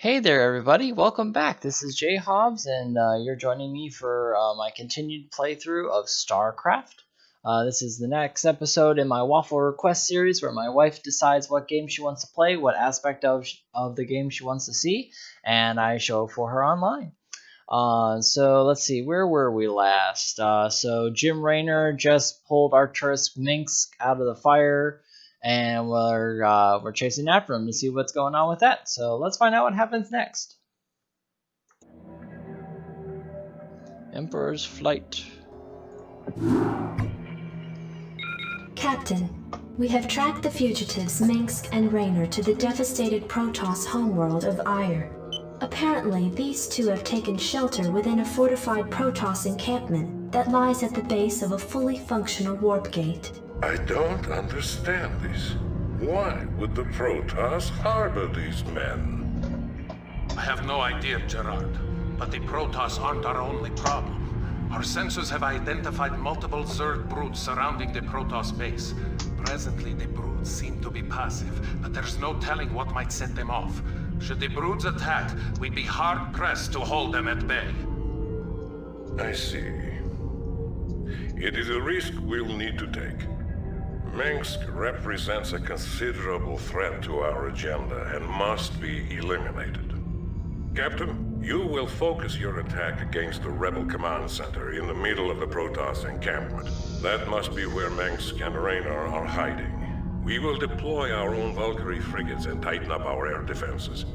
Hey there, everybody. Welcome back. This is JHaubz, and you're joining me for my continued playthrough of Starcraft. This is the next episode in my Waffle request series where my wife decides what game she wants to play, what aspect of the game she wants to see, and I show for her online. So let's see, where were we last? So Jim Raynor just pulled Arcturus Minx out of the fire, and we're chasing after him to see what's going on with that. So let's find out what happens next. Emperor's Flight. Captain, we have tracked the fugitives Minx and Raynor to the devastated Protoss homeworld of Ire. Apparently, these two have taken shelter within a fortified Protoss encampment that lies at the base of a fully functional warp gate. I don't understand this. Why would the Protoss harbor these men? I have no idea, Gerard. But the Protoss aren't our only problem. Our sensors have identified multiple Zerg broods surrounding the Protoss base. Presently, the broods seem to be passive, but there's no telling what might set them off. Should the broods attack, we'd be hard-pressed to hold them at bay. I see. It is a risk we'll need to take. Minsk represents a considerable threat to our agenda and must be eliminated. Captain, you will focus your attack against the Rebel Command Center in the middle of the Protoss encampment. That must be where Minsk and Raynor are hiding. We will deploy our own Valkyrie frigates and tighten up our air defenses.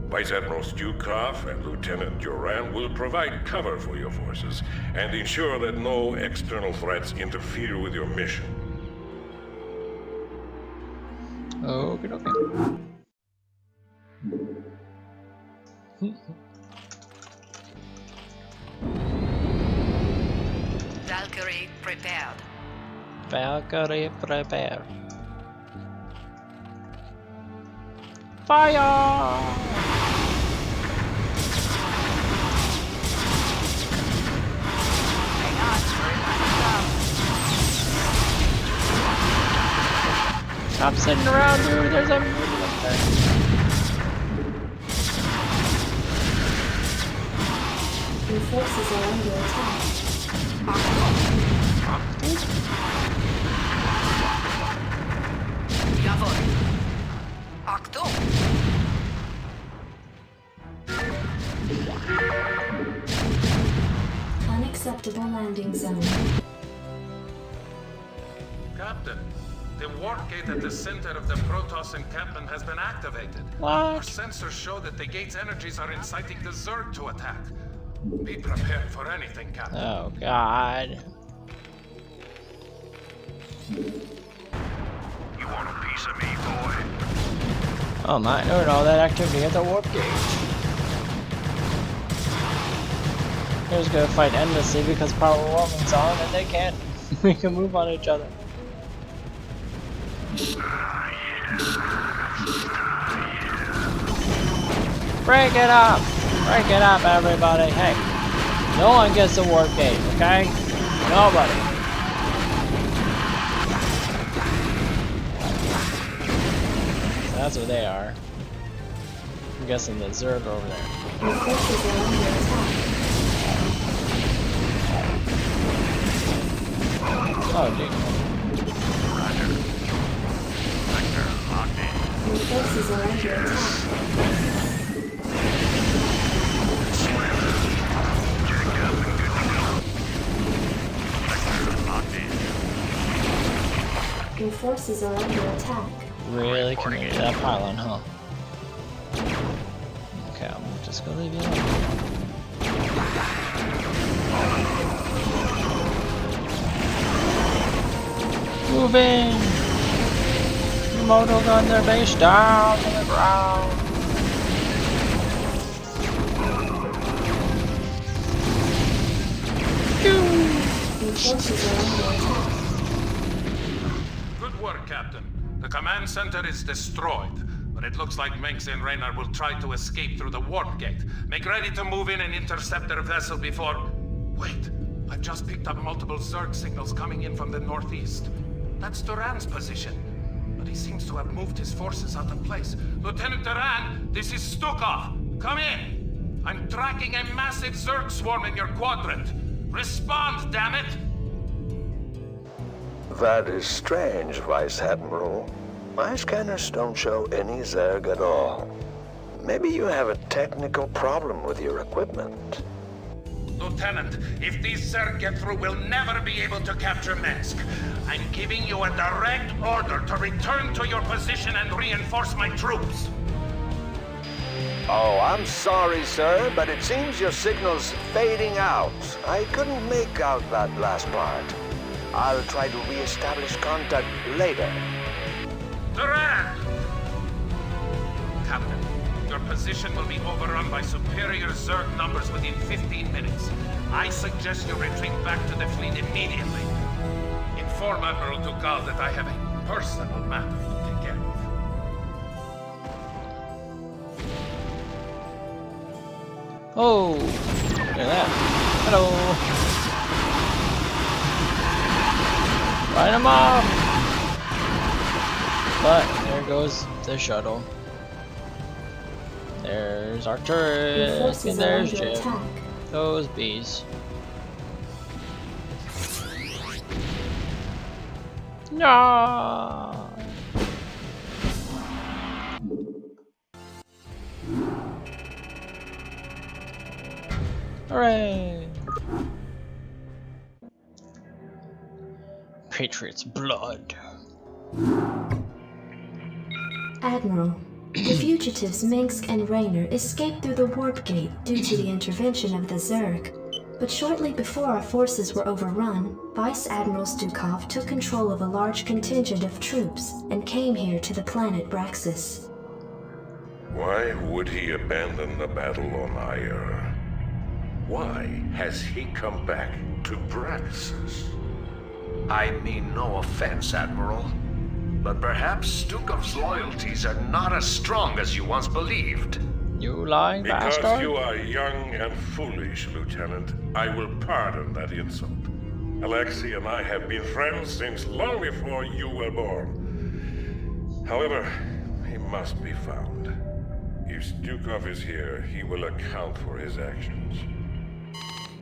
Vice Admiral Stukov and Lieutenant Duran will provide cover for your forces and ensure that no external threats interfere with your mission. Okay. Valkyrie prepared. Valkyrie prepared. Fire! Stop sitting around, dude. There's a movie up there. Your forces are under attack. Jawohl. Achtung! Unacceptable landing zone. Captain, the warp gate at the center of the Protoss encampment has been activated. What? Our sensors show that the gate's energies are inciting the Zerg to attack. Be prepared for anything, Captain. Oh, God. You want a piece of me, boy? Oh my, no, that activity at the warp gate. They're just gonna fight endlessly because power warming's on and they can't. We can move on each other. Break it up! Break it up, everybody! Hey, no one gets the warp gate, okay? Nobody. That's what they are. I'm guessing the Zerg over there. Your forces are under attack. Oh, dude. Your forces are under attack. Your forces are under attack. Really committed to that pylon, huh? Okay, I'm just gonna leave you alone. Move in! Moto gun their base down to the ground. Your forces are under attack. Good work, Captain. The command center is destroyed, but it looks like Minx and Raynor will try to escape through the warp gate. Make ready to move in and intercept their vessel before... Wait, I've just picked up multiple Zerg signals coming in from the northeast. That's Duran's position, but he seems to have moved his forces out of place. Lieutenant Terran, this is Stukov. Come in! I'm tracking a massive Zerg swarm in your quadrant. Respond, damn it! That is strange, Vice Admiral. My scanners don't show any Zerg at all. Maybe you have a technical problem with your equipment. Lieutenant, if these Zerg get through, we'll never be able to capture Minsk. I'm giving you a direct order to return to your position and reinforce my troops. Oh, I'm sorry, sir, but it seems your signal's fading out. I couldn't make out that last part. I'll try to re-establish contact later. Terran! Captain, your position will be overrun by superior Zerg numbers within 15 minutes. I suggest you retreat back to the fleet immediately. Inform Admiral Ducal that I have a personal matter to take care of. Oh, look at that. Hello. Light him up! But there goes the shuttle. There's our turret, and there's Jim. Those bees. No. Hooray! Patriot's blood. Admiral, the fugitives Minsk and Raynor escaped through the warp gate due to the intervention of the Zerg. But shortly before our forces were overrun, Vice Admiral Stukov took control of a large contingent of troops and came here to the planet Braxis. Why would he abandon the battle on Aiur? Why has he come back to Braxis? I mean no offense, Admiral, but perhaps Stukov's loyalties are not as strong as you once believed. You lying Because bastard! you are young and foolish, Lieutenant, I will pardon that insult. Alexei and I have been friends since long before you were born. However, he must be found. If Stukov is here, he will account for his actions.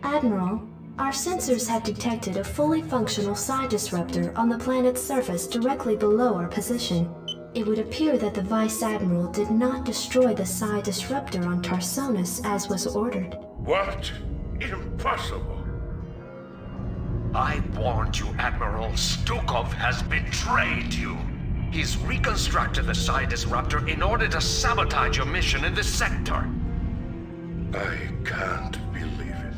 Admiral, our sensors have detected a fully functional psi disruptor on the planet's surface directly below our position. It would appear that the Vice Admiral did not destroy the psi disruptor on Tarsonis as was ordered. What? Impossible. I warned you, Admiral. Stukov has betrayed you. He's reconstructed the psi disruptor in order to sabotage your mission in this sector. I can't believe it.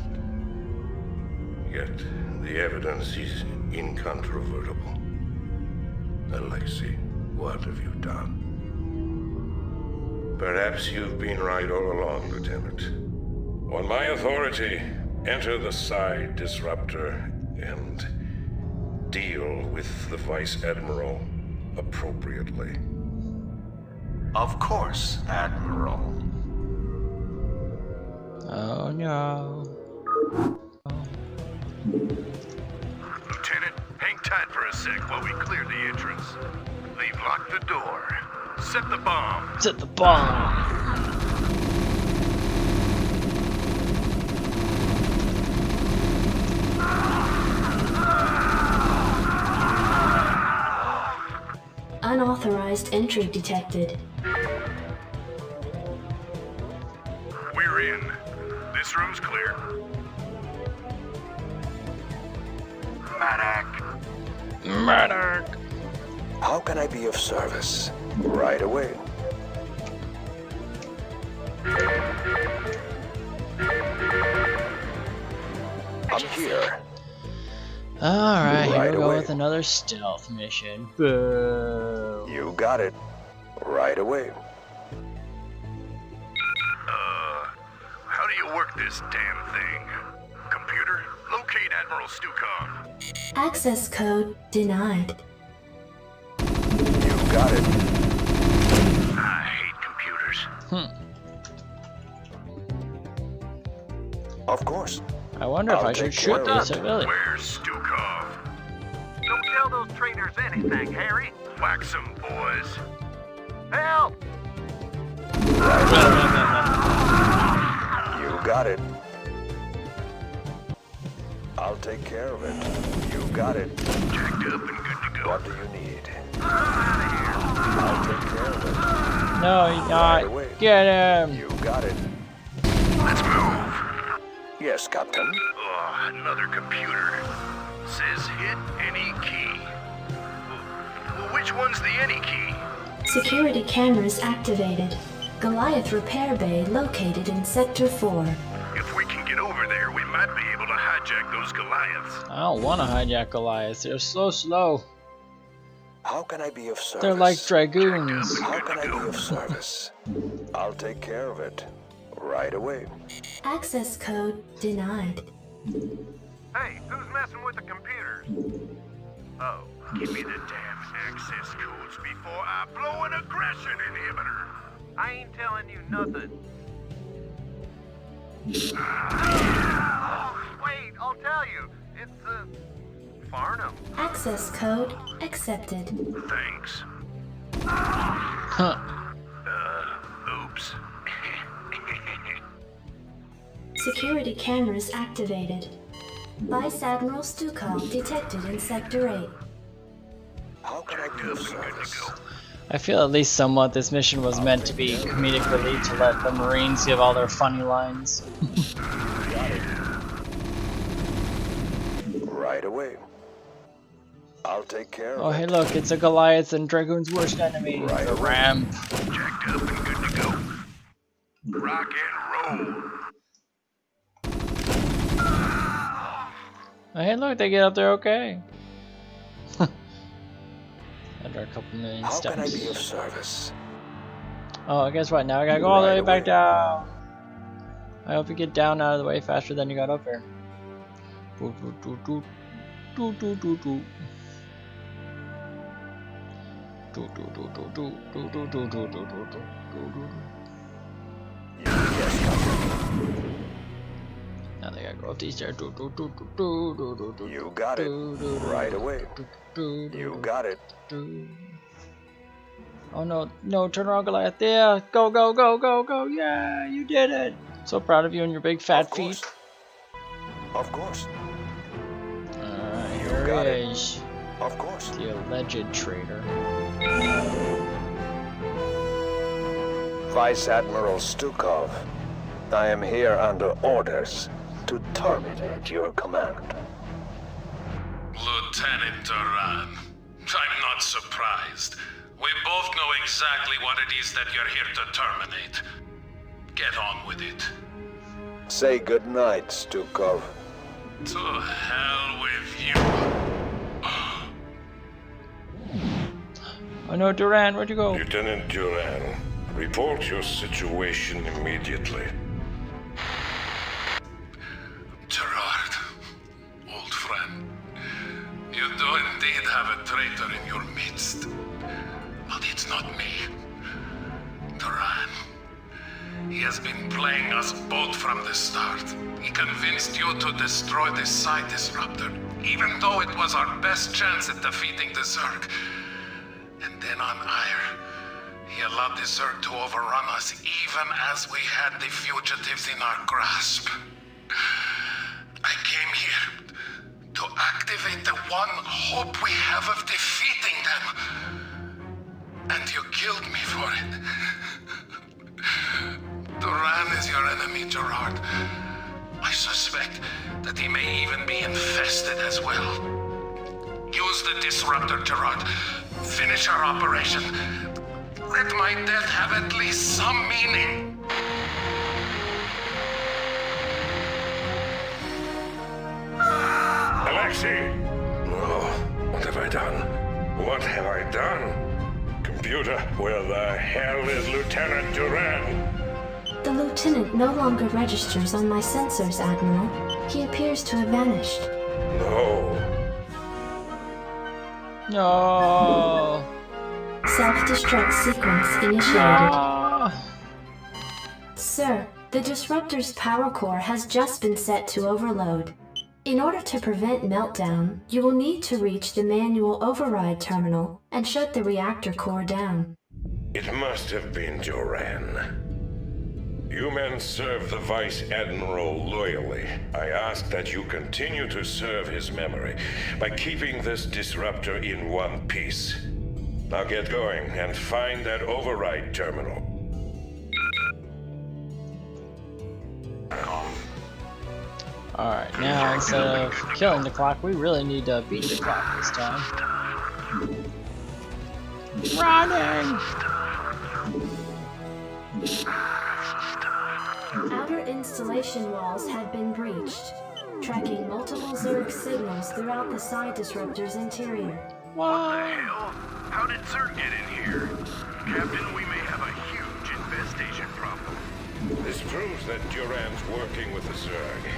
Yet, the evidence is incontrovertible. Alexei, what have you done? Perhaps you've been right all along, Lieutenant. On my authority, enter the psi disruptor and deal with the Vice Admiral appropriately. Of course, Admiral. Oh no. Lieutenant, hang tight for a sec while we clear the entrance. They've locked the door. Set the bomb. Set the bomb. Unauthorized entry detected. We're in. This room's clear. Medic. Murder. How can I be of service? Right away. I'm here. Alright, here Right we go away. with another stealth mission. Boo. You got it. Right away. How do you work this damn thing? Computer, locate Admiral Stukov. Access code denied. You got it. I hate computers. Of course. I wonder if I'll I should take shoot care of these it. civilians. Where's Stukov? Don't tell those traitors anything, Harry. Wax 'em, boys. Help! got it. I'll take care of it. You got it. Jacked up and good to go. What do you need? I'll take care of it. No, he's not. away. Get him. You got it. Let's move. Yes, Captain. Oh, another computer. Says hit any key. Well, which one's the any key? Security cameras activated. Goliath repair bay located in Sector 4. If we can get over there, we might be able to hijack those Goliaths. I don't want to hijack Goliaths. They're so slow. How can I be of service? They're like dragoons. How can I be of service? I'll take care of it. Right away. Access code denied. Hey, who's messing with the computers? Oh, give me the damn access codes before I blow an aggression inhibitor. I ain't telling you nothing. Wait, I'll tell you. It's, Farnham. Access code accepted. Thanks. Huh. Oops. Security cameras activated. Vice Admiral Stukov detected in Sector 8. How can I be of service? I feel at least somewhat this mission was meant to be comedic relief to let the Marines give all their funny lines. Right away. I'll take care of Oh, it. hey, look, it's a Goliath and Dragoon's worst enemy. Right The away. ramp. Jacked up and good to go. Rock and roll. Oh, hey, look, they get up there okay. Under a couple million How steps. can I be of service? Oh, guess what? Now I gotta go all the Right way back away. down. I hope you get down out of the way faster than you got up here. Do, do, do, do. Do, do, do, do. Do, do, do, do, do, do, do, do, do, do, do, do, do. Yes, Captain. Now they gotta go up these stairs. Do, do, do, do, do, do, do, do, You got it. do, do, do, Right do, away. do, do, do, You do, got it. do. Oh no, no, turn around, Goliath. Yeah, go, go, go, go, go. Yeah, you did it. So proud of you and your big fat Of course. feet. Of course. Alright, You here got he it. is. Of course. The alleged traitor. Vice Admiral Stukov, I am here under orders to terminate your command. Lieutenant Terran, I'm not surprised. We both know exactly what it is that you're here to terminate. Get on with it. Say goodnight, Stukov. To hell with you. Oh no, Duran, where'd you go? Lieutenant Terran, report your situation immediately. Gerard, old friend, you do indeed have a traitor in your midst. But it's not me. Terran. He has been playing us both from the start. He convinced you to destroy the Psi Disruptor, even though it was our best chance at defeating the Zerg. And then on Ire, he allowed the Zerg to overrun us even as we had the fugitives in our grasp. I came here to activate the one hope we have of defeating them. And you killed me for it. Terran is your enemy, Gerard. I suspect that he may even be infested as well. Use the disruptor, Gerard. Finish our operation. Let my death have at least some meaning. Alexei! Oh, what have I done? What have I done? Computer, where the hell is Lieutenant Terran? The lieutenant no longer registers on my sensors, Admiral. He appears to have vanished. No. No. Self-destruct sequence initiated. Ah. Sir, the disruptor's power core has just been set to overload. In order to prevent meltdown, you will need to reach the manual override terminal and shut the reactor core down. It must have been Joran. You men serve the Vice Admiral loyally. I ask that you continue to serve his memory by keeping this disruptor in one piece. Now get going and find that override terminal. Alright, now instead of killing the clock, we really need to beat the clock this time. Running! Outer installation walls had been breached, tracking multiple Zerg signals throughout the side disruptor's interior. What the hell? How did Zerg get in here? Captain, we may have a huge infestation problem. This proves that Duran's working with the Zerg.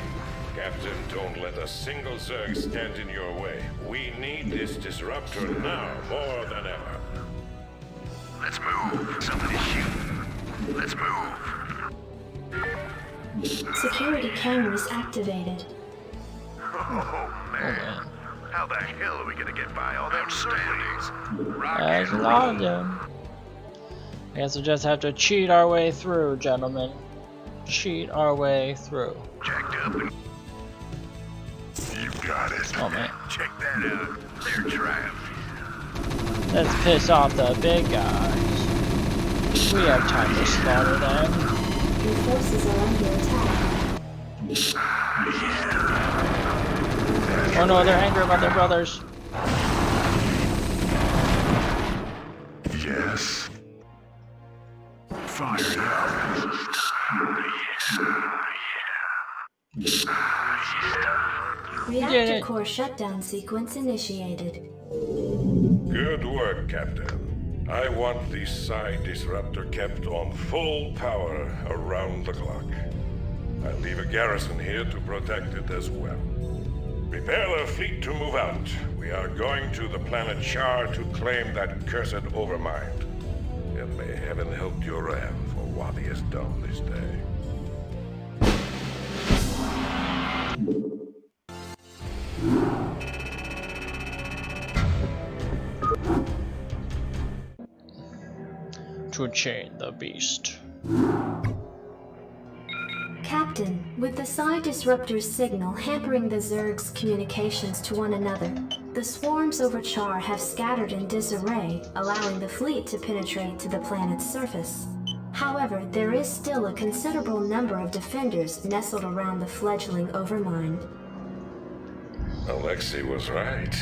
Captain, don't let a single Zerg stand in your way. We need this disruptor now more than ever. Let's move. Somebody's shooting. Let's move. Security cameras activated. Oh, man. How the hell are we gonna get by all them surveys? There's a lot of them. I guess we'll just have to cheat our way through, gentlemen. Cheat our way through. Jacked up and... You got it. Oh man. Check that out. They're trapped. Let's piss off the big guys. We have time to slaughter them. Your forces are under attack. Oh no, they're angry about their brothers. Yes. Fired up. Reactor core shutdown sequence initiated. Good work, Captain. I want the side disruptor kept on full power around the clock. I'll leave a garrison here to protect it as well. Prepare the fleet to move out. We are going to the planet Char to claim that cursed overmind. And may heaven help Duran for what he has done this day. To chain the beast. Captain, with the side disruptor's signal hampering the Zerg's communications to one another, the swarms over Char have scattered in disarray, allowing the fleet to penetrate to the planet's surface. However, there is still a considerable number of defenders nestled around the fledgling Overmind. Alexei was right.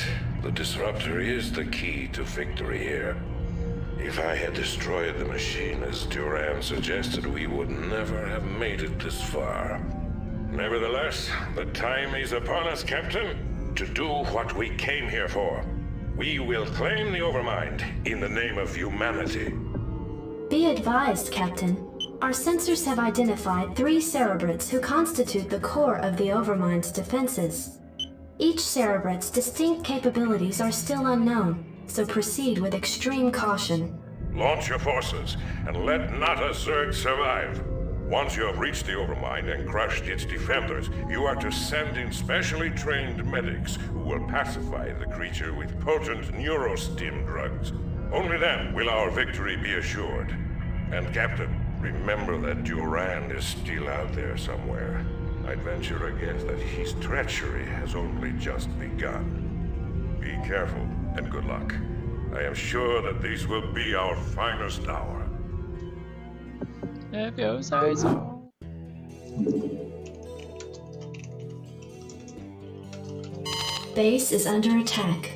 The disruptor is the key to victory here. If I had destroyed the machine as Duran suggested, we would never have made it this far. Nevertheless, the time is upon us, Captain, to do what we came here for. We will claim the Overmind in the name of humanity. Be advised, Captain. Our sensors have identified 3 Cerebrates who constitute the core of the Overmind's defenses. Each Cerebrate's distinct capabilities are still unknown, so proceed with extreme caution. Launch your forces, and let not a Zerg survive. Once you have reached the Overmind and crushed its defenders, you are to send in specially trained medics who will pacify the creature with potent neurostim drugs. Only then will our victory be assured. And Captain, remember that Duran is still out there somewhere. I'd venture a guess that his treachery has only just begun. Be careful, and good luck. I am sure that this will be our finest hour. If you say so. Base is under attack.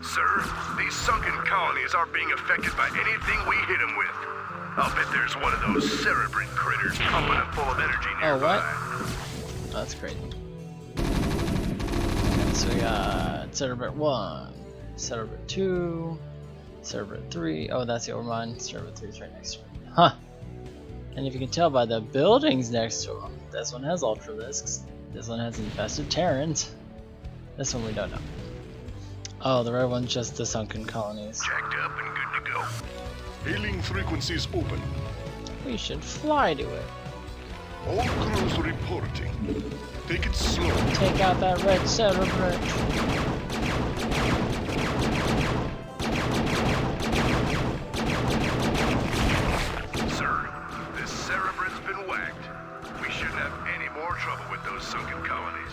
Sir, these sunken colonies aren't being affected by anything we hit them with. I'll bet there's one of those cerebrate critters pumping them full of energy nearby. Oh, what? That's crazy. Okay, so we got Cerebrate 1, Cerebrate 2, Cerebrate 3. Oh, that's the Overmind. Cerebrate 3 is right next to it. Huh. And if you can tell by the buildings next to them, this one has Ultralisks. This one has infested Terrans. This one we don't know. Oh, the red one's just the sunken colonies. Jacked up and good to go. Hailing frequencies open. We should fly to it. All crews reporting. Take it slow. Take out that red Cerebrate. Sir, this cerebrate turret's been whacked. We shouldn't have any more trouble with those sunken colonies.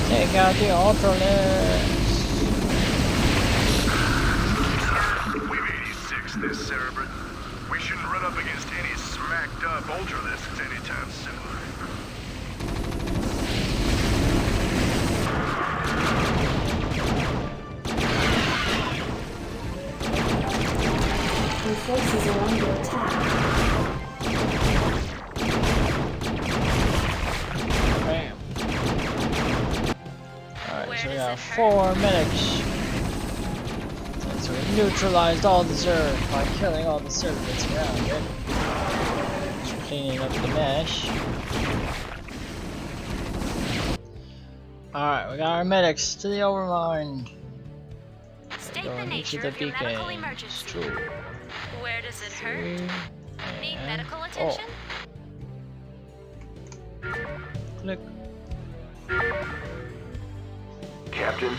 Take out the Ultralisk. We've 86 this Cerebrin. We shouldn't run up against any smacked up Ultralisks anytime soon. Your forces are under attack. Bam. Alright, so we got 4 medics. And so we neutralized all the Zerg by killing all the servants around it. Just cleaning up the mesh. Alright, we got our medics to the Overmind. State Going the into nature the of your medical beacon. emergency. True. Where does it hurt? Need And- medical attention? Click. Captain,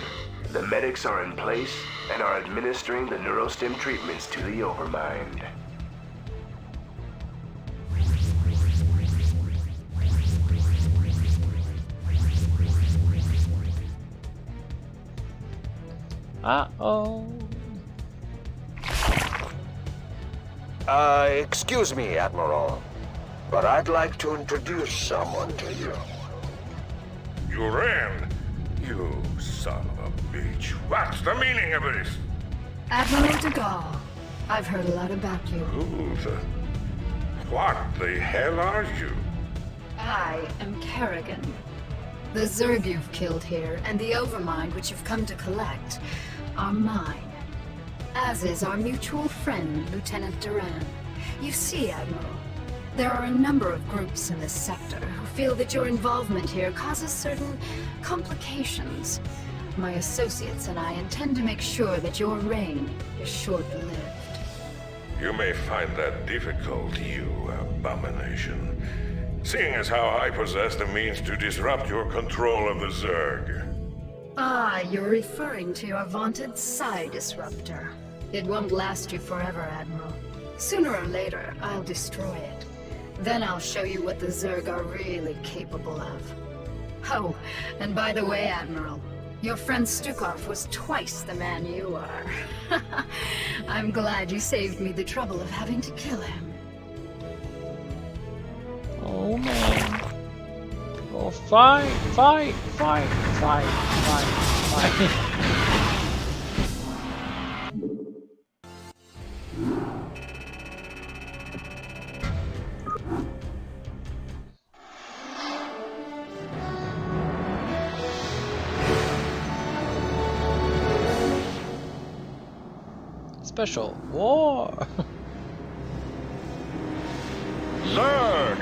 the medics are in place and are administering the neurostim treatments to the Overmind. Uh-oh. Excuse me, Admiral, but I'd like to introduce someone to you. You ran? You son of a bitch. What's the meaning of this? Admiral de Gaulle, I've heard a lot about you. What the hell are you? I am Kerrigan. The Zerg you've killed here, and the Overmind which you've come to collect, are mine. As is our mutual friend, Lieutenant Terran. You see, Admiral, there are a number of groups in this sector who feel that your involvement here causes certain complications. My associates and I intend to make sure that your reign is short-lived. You may find that difficult, you abomination. Seeing as how I possess the means to disrupt your control of the Zerg. Ah, you're referring to your vaunted Psi Disruptor. It won't last you forever, Admiral. Sooner or later, I'll destroy it. Then I'll show you what the Zerg are really capable of. Oh, and by the way, Admiral, your friend Stukov was twice the man you are. I'm glad you saved me the trouble of having to kill him. Oh man. Oh, fight, fight, fight, fight, fight, fight. Special war. Zerg!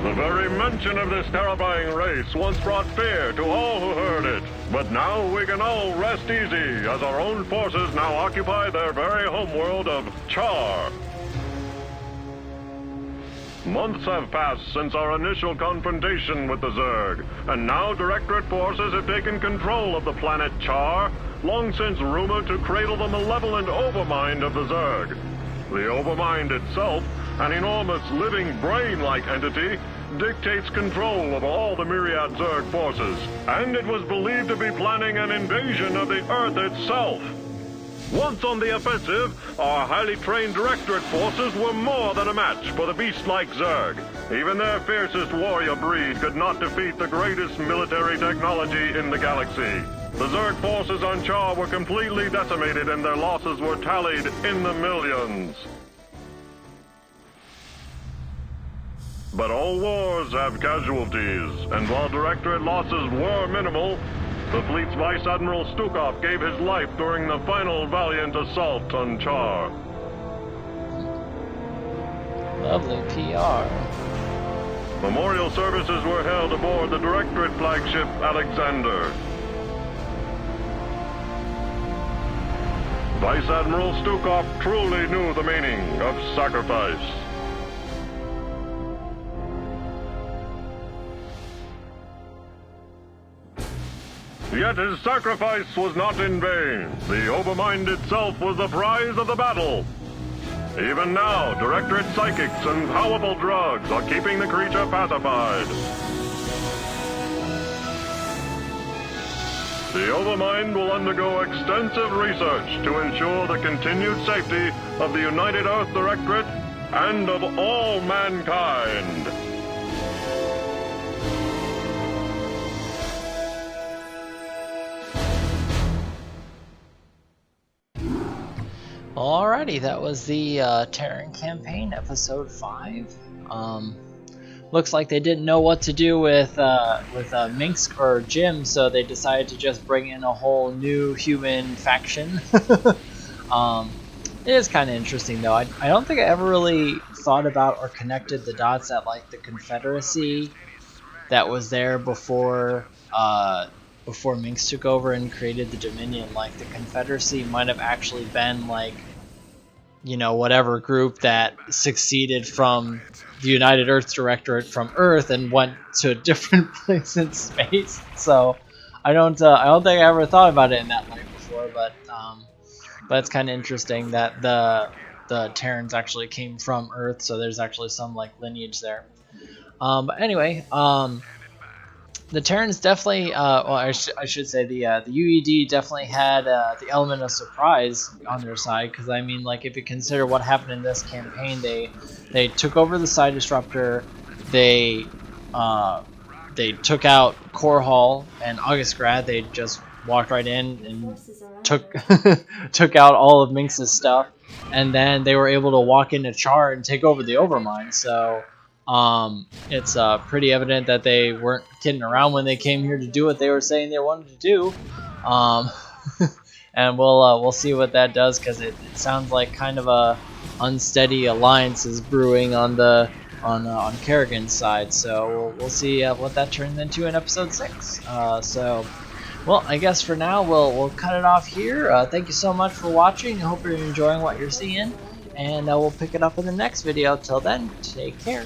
The very mention of this terrifying race once brought fear to all who heard it. But now we can all rest easy, as our own forces now occupy their very homeworld of Char. Months have passed since our initial confrontation with the Zerg, and now Directorate forces have taken control of the planet Char, long since rumored to cradle the malevolent Overmind of the Zerg. The Overmind itself, an enormous living brain-like entity, dictates control of all the myriad Zerg forces, and it was believed to be planning an invasion of the Earth itself. Once on the offensive, our highly trained Directorate forces were more than a match for the beast-like Zerg. Even their fiercest warrior breed could not defeat the greatest military technology in the galaxy. The Zerg forces on Char were completely decimated and their losses were tallied in the millions. But all wars have casualties, and while Directorate losses were minimal, the fleet's Vice Admiral Stukov gave his life during the final valiant assault on Char. Lovely PR. Memorial services were held aboard the Directorate flagship Alexander. Vice Admiral Stukov truly knew the meaning of sacrifice. Yet his sacrifice was not in vain. The Overmind itself was the prize of the battle. Even now, Directorate psychics and powerful drugs are keeping the creature pacified. The Overmind will undergo extensive research to ensure the continued safety of the United Earth Directorate and of all mankind. Alrighty, that was the Terran campaign, episode 5. Looks like they didn't know what to do with Minsk or Jim, so they decided to just bring in a whole new human faction. It is kind of interesting though. I don't think I ever really thought about or connected the dots that like the Confederacy that was there before before Minsk took over and created the Dominion. Like the Confederacy might have actually been like, you know, whatever group that succeeded from the United Earth Directorate from Earth and went to a different place in space. So I don't think I ever thought about it in that light before, but it's kind of interesting that the Terrans actually came from Earth, so there's actually some like lineage there. But anyway, the Terrans definitely, well, I should say the UED definitely had the element of surprise on their side, because I mean, like, if you consider what happened in this campaign, they took over the Psi Disruptor, they took out Core Hall and Augustgrad. They just walked right in and took out all of Minx's stuff, and then they were able to walk into Char and take over the Overmind. So it's pretty evident that they weren't kidding around when they came here to do what they were saying they wanted to do. And we'll see what that does, because it sounds like kind of a unsteady alliance is brewing on on Kerrigan's side. So we'll see what that turns into in episode 6. So, well, I guess for now we'll cut it off here. Thank you so much for watching. I hope you're enjoying what you're seeing, and we'll pick it up in the next video. Till then, take care.